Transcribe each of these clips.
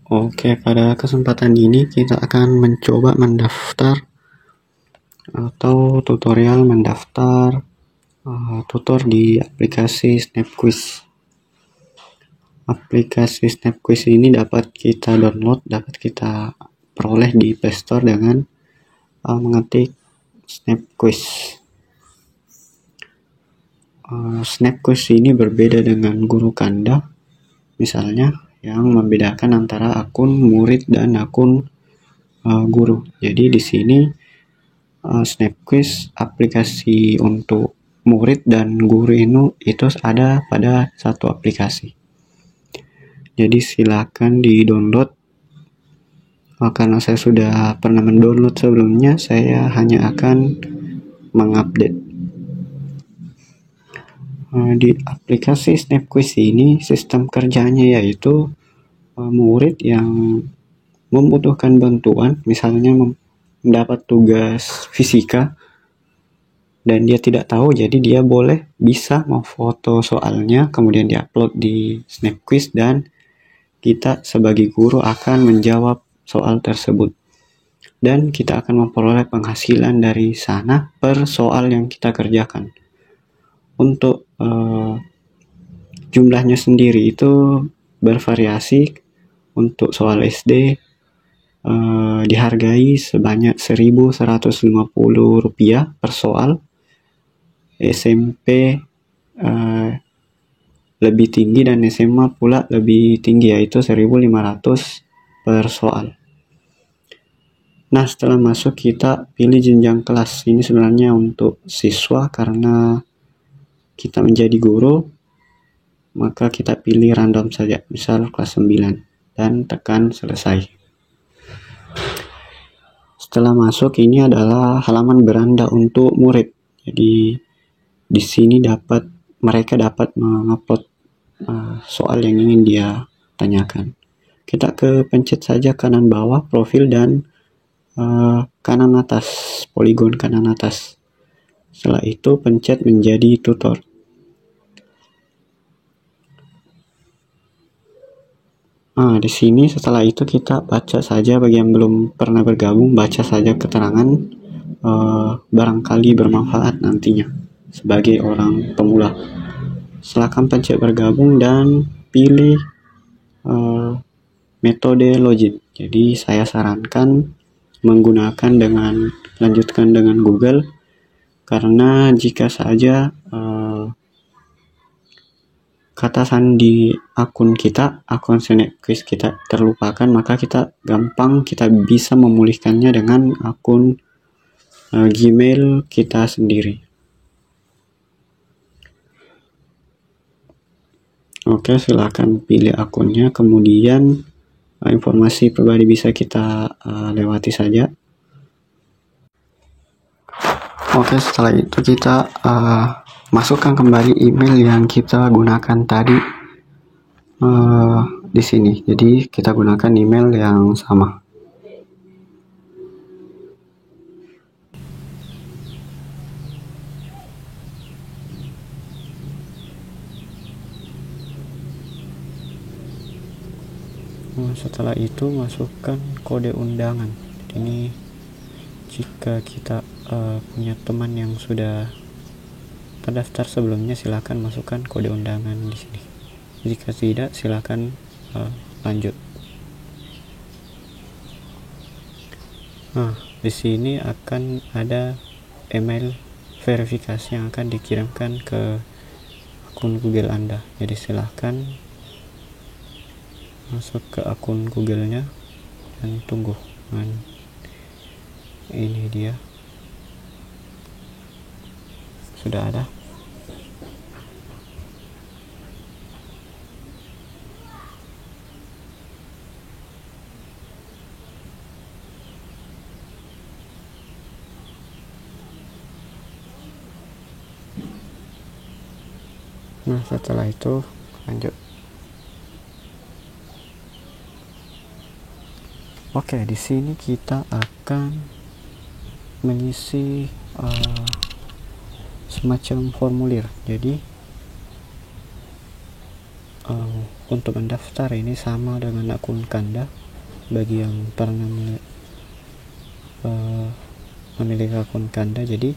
Oke, pada kesempatan ini kita akan mencoba mendaftar atau tutorial mendaftar tutor di aplikasi SnapQuiz. Aplikasi SnapQuiz ini dapat kita download, dapat kita peroleh di Play Store dengan mengetik SnapQuiz. SnapQuiz ini berbeda dengan Guru Kanda, misalnya, yang membedakan antara akun murid dan akun guru. Jadi di sini SnapQuiz aplikasi untuk murid dan guru itu ada pada satu aplikasi. Jadi silakan di-download. Karena saya sudah pernah mendownload sebelumnya, saya hanya akan mengupdate. Di aplikasi SnapQuiz ini sistem kerjanya yaitu murid yang membutuhkan bantuan, misalnya mendapat tugas fisika dan dia tidak tahu, jadi dia bisa memfoto soalnya kemudian diupload di SnapQuiz dan kita sebagai guru akan menjawab soal tersebut dan kita akan memperoleh penghasilan dari sana per soal yang kita kerjakan. Untuk jumlahnya sendiri itu bervariasi. Untuk soal SD dihargai sebanyak Rp1.150 per soal. SMP lebih tinggi dan SMA pula lebih tinggi, yaitu 1.500 per soal. Nah, setelah masuk kita pilih jenjang kelas. Ini sebenarnya untuk siswa, karena kita menjadi guru maka kita pilih random saja, misal kelas 9 dan tekan selesai. Setelah masuk, ini adalah halaman beranda untuk murid. Jadi di sini mereka dapat mengupload soal yang ingin dia tanyakan. Kita pencet saja kanan bawah profil dan kanan atas, poligon kanan atas. Setelah itu pencet menjadi tutor. Di sini setelah itu kita baca saja, bagi yang belum pernah bergabung, baca saja keterangan, barangkali bermanfaat nantinya sebagai orang pemula. Silakan pencet bergabung dan pilih metode login. Jadi saya sarankan lanjutkan dengan Google, karena jika saja kata sandi akun SnapQuiz kita terlupakan, maka kita bisa memulihkannya dengan akun Gmail kita sendiri. Oke, silakan pilih akunnya, kemudian informasi pribadi bisa kita lewati saja. Oke, setelah itu kita masukkan kembali email yang kita gunakan tadi di sini. Jadi kita gunakan email yang sama. Setelah itu masukkan kode undangan. Ini jika kita punya teman yang sudah terdaftar sebelumnya, silakan masukkan kode undangan di sini. Jika tidak, silakan lanjut. Di sini akan ada email verifikasi yang akan dikirimkan ke akun Google Anda. Jadi silakan masuk ke akun Google-nya dan tunggu. Ini dia, sudah ada. Setelah itu lanjut. Oke, di sini kita akan mengisi semacam formulir. Jadi untuk mendaftar ini sama dengan akun Canva bagi yang pernah memiliki akun Canva. Jadi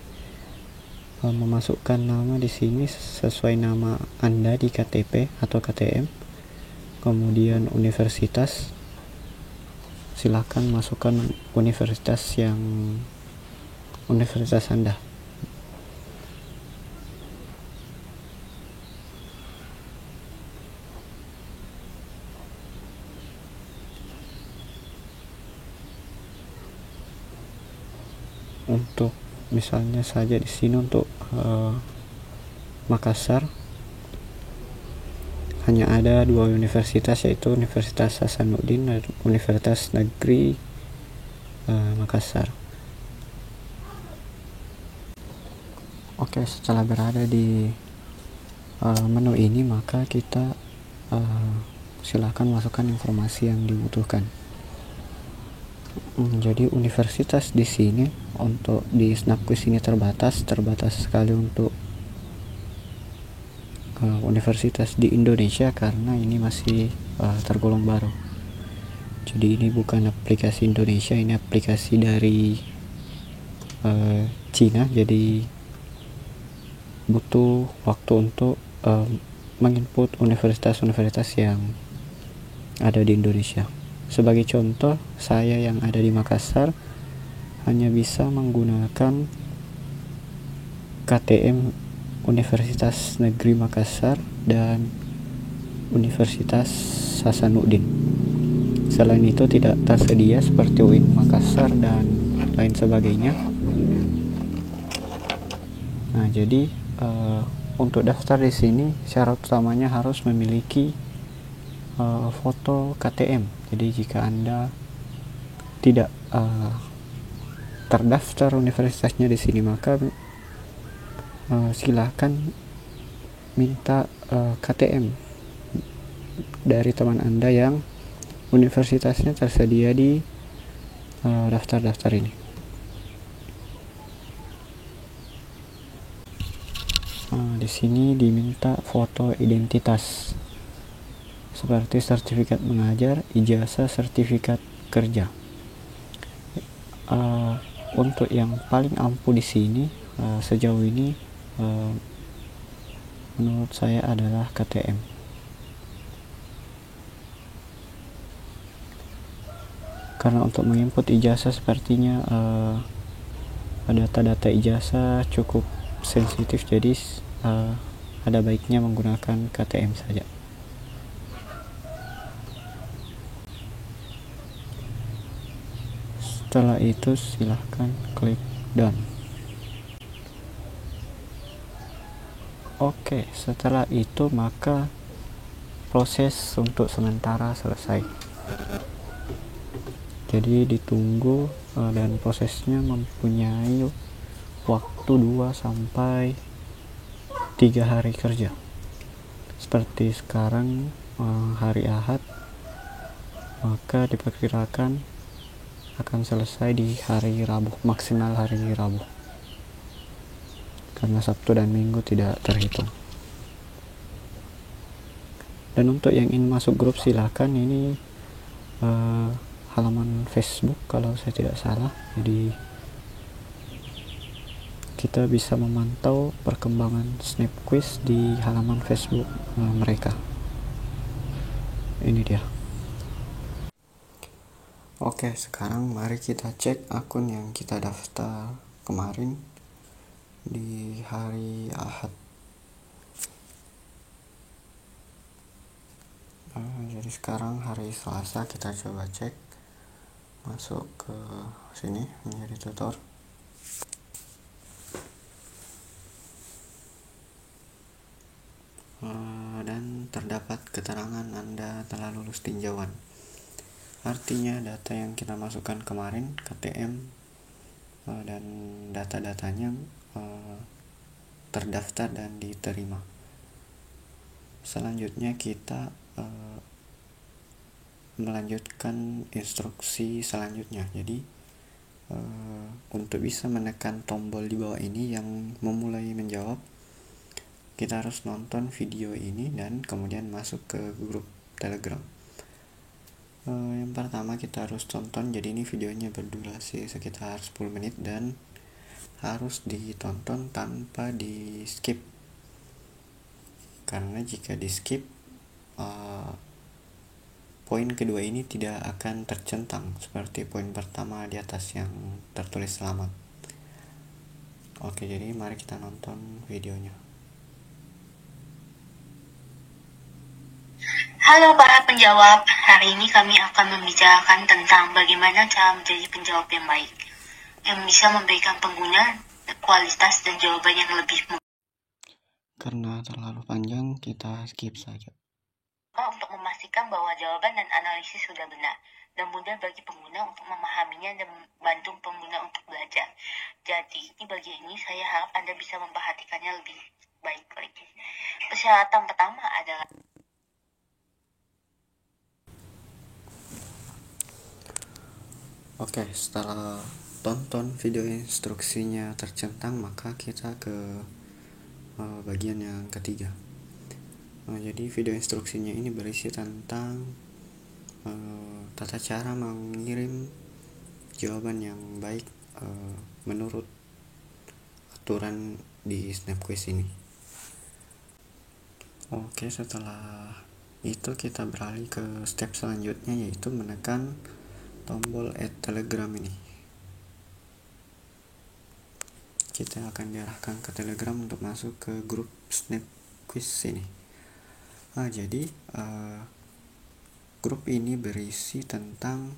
memasukkan nama di sini sesuai nama Anda di KTP atau KTM, kemudian universitas, silakan masukkan universitas Anda. Untuk misalnya saja di sini untuk Makassar hanya ada 2 universitas, yaitu Universitas Hasanuddin dan Universitas Negeri Makassar. Oke, setelah berada di menu ini, maka kita silakan masukkan informasi yang dibutuhkan. Jadi universitas di sini untuk di SnapQuiz ini terbatas sekali untuk universitas di Indonesia, karena ini masih tergolong baru. Jadi ini bukan aplikasi Indonesia, ini aplikasi dari Cina, jadi butuh waktu untuk menginput universitas-universitas yang ada di Indonesia. Sebagai contoh, saya yang ada di Makassar hanya bisa menggunakan KTM Universitas Negeri Makassar dan Universitas Hasanuddin. Selain itu tidak tersedia seperti UIN Makassar dan lain sebagainya. Nah, jadi untuk daftar di sini syarat utamanya harus memiliki foto KTM. Jadi jika Anda tidak terdaftar universitasnya di sini, maka silakan minta KTM dari teman Anda yang universitasnya tersedia di daftar-daftar ini. Di sini diminta foto identitas seperti sertifikat mengajar, ijazah, sertifikat kerja. Untuk yang paling ampuh di sini sejauh ini menurut saya adalah KTM. Karena untuk menginput ijazah sepertinya data-data ijazah cukup sensitif, jadi ada baiknya menggunakan KTM saja. Setelah itu silahkan klik done. Oke, setelah itu maka proses untuk sementara selesai. Jadi ditunggu dan prosesnya mempunyai waktu 2 sampai 3 hari kerja. Seperti sekarang hari Ahad, maka diperkirakan akan selesai di hari Rabu, maksimal hari Rabu, karena Sabtu dan Minggu tidak terhitung. Dan untuk yang ingin masuk grup silahkan, ini halaman Facebook kalau saya tidak salah, jadi kita bisa memantau perkembangan SnapQuiz di halaman Facebook mereka. Ini dia. Oke, sekarang mari kita cek akun yang kita daftar kemarin di hari Ahad. Jadi sekarang hari Selasa, kita coba cek, masuk ke sini menjadi tutor. Dan terdapat keterangan Anda telah lulus tinjauan. Artinya data yang kita masukkan kemarin, KTM dan data-datanya terdaftar dan diterima. Selanjutnya kita melanjutkan instruksi selanjutnya. Jadi untuk bisa menekan tombol di bawah ini yang memulai menjawab, kita harus nonton video ini dan kemudian masuk ke grup Telegram. Yang pertama kita harus tonton, jadi ini videonya berdurasi sekitar 10 menit dan harus ditonton tanpa di skip, karena jika di skip poin kedua ini tidak akan tercentang seperti poin pertama di atas yang tertulis selamat. Oke, jadi mari kita nonton videonya. Halo para penjawab, hari ini kami akan membicarakan tentang bagaimana cara menjadi penjawab yang baik, yang bisa memberikan pengguna kualitas dan jawaban yang lebih Karena terlalu panjang, kita skip saja. Untuk memastikan bahwa jawaban dan analisis sudah benar, dan mudah bagi pengguna untuk memahaminya dan membantu pengguna untuk belajar. Jadi, di bagian ini saya harap Anda bisa memperhatikannya lebih baik lagi. Persyaratan pertama adalah Oke, setelah tonton video instruksinya tercentang, maka kita ke bagian yang ketiga. Jadi video instruksinya ini berisi tentang tata cara mengirim jawaban yang baik menurut aturan di SnapQuiz ini. Oke, setelah itu kita beralih ke step selanjutnya, yaitu menekan tombol add Telegram ini. Kita akan diarahkan ke Telegram untuk masuk ke grup SnapQuiz ini. Jadi grup ini berisi tentang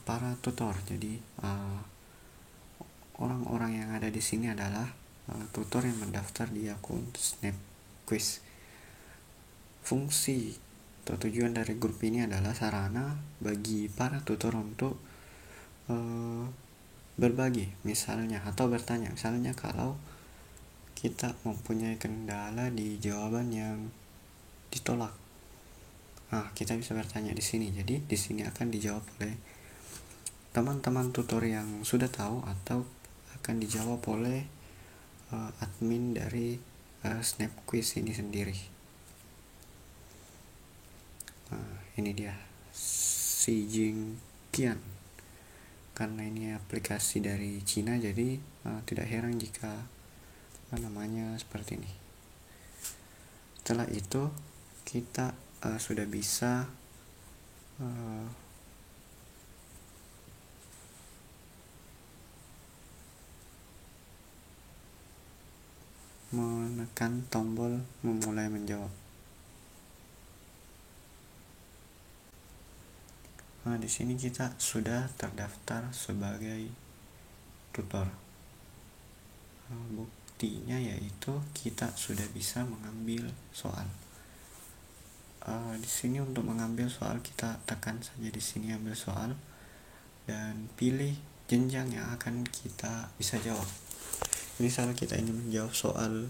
para tutor. Jadi orang-orang yang ada di sini adalah tutor yang mendaftar di akun SnapQuiz. Fungsi atau tujuan dari grup ini adalah sarana bagi para tutor untuk berbagi misalnya, atau bertanya misalnya kalau kita mempunyai kendala di jawaban yang ditolak. Kita bisa bertanya di sini. Jadi di sini akan dijawab oleh teman-teman tutor yang sudah tahu atau akan dijawab oleh admin dari SnapQuiz ini sendiri. Ini dia Xi Jinping. Karena ini aplikasi dari Cina, jadi tidak heran jika namanya seperti ini. Setelah itu kita sudah bisa menekan tombol memulai menjawab. Di sini kita sudah terdaftar sebagai tutor. Buktinya yaitu kita sudah bisa mengambil soal. Di sini untuk mengambil soal kita tekan saja di sini ambil soal dan pilih jenjang yang akan kita bisa jawab. Misal kita ingin menjawab soal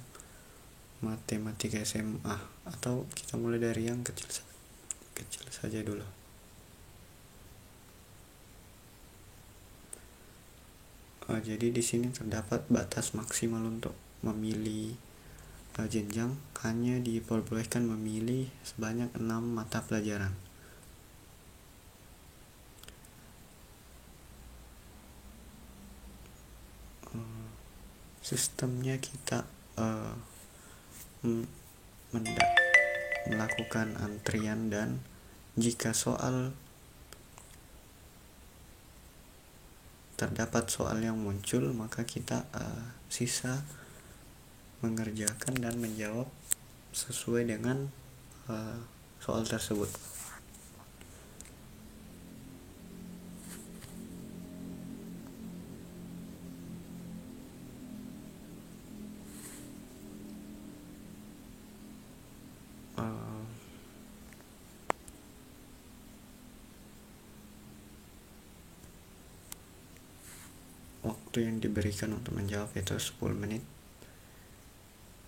matematika SMA, atau kita mulai dari yang kecil saja dulu. Jadi di sini terdapat batas maksimal untuk memilih jenjang, hanya diperbolehkan memilih sebanyak 6 mata pelajaran. Sistemnya kita melakukan antrian, dan jika terdapat soal yang muncul, maka kita sisa mengerjakan dan menjawab sesuai dengan soal tersebut. Waktu yang diberikan untuk menjawab itu 10 menit.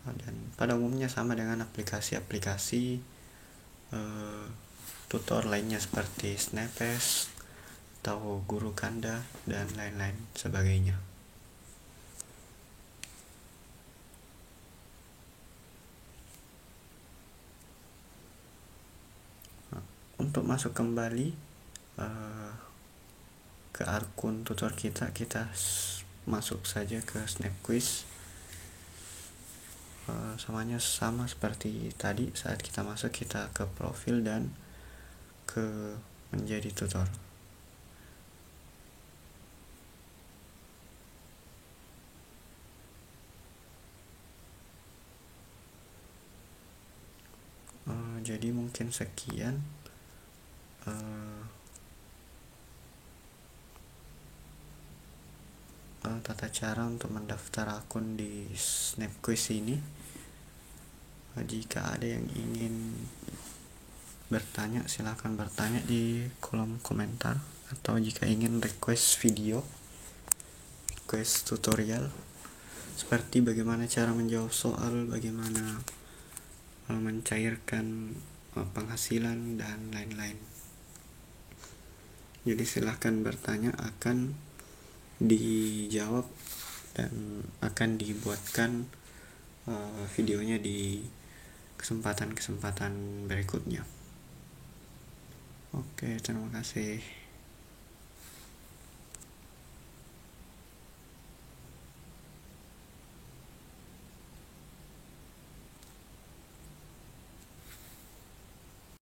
Dan pada umumnya sama dengan aplikasi-aplikasi tutor lainnya seperti Snapes atau Guru Kanda dan lain-lain sebagainya. untuk masuk kembali ke akun tutor kita masuk saja ke Snapquiz. Semuanya sama seperti tadi, saat kita masuk kita ke profil dan ke menjadi tutor. Jadi mungkin sekian tata cara untuk mendaftar akun di Snapquiz ini. Jika ada yang ingin bertanya, silahkan bertanya di kolom komentar, atau jika ingin request video, request tutorial seperti bagaimana cara menjawab soal, bagaimana mencairkan penghasilan dan lain-lain. Jadi silahkan bertanya, akan dijawab dan akan dibuatkan videonya di kesempatan-kesempatan berikutnya. Oke, terima kasih.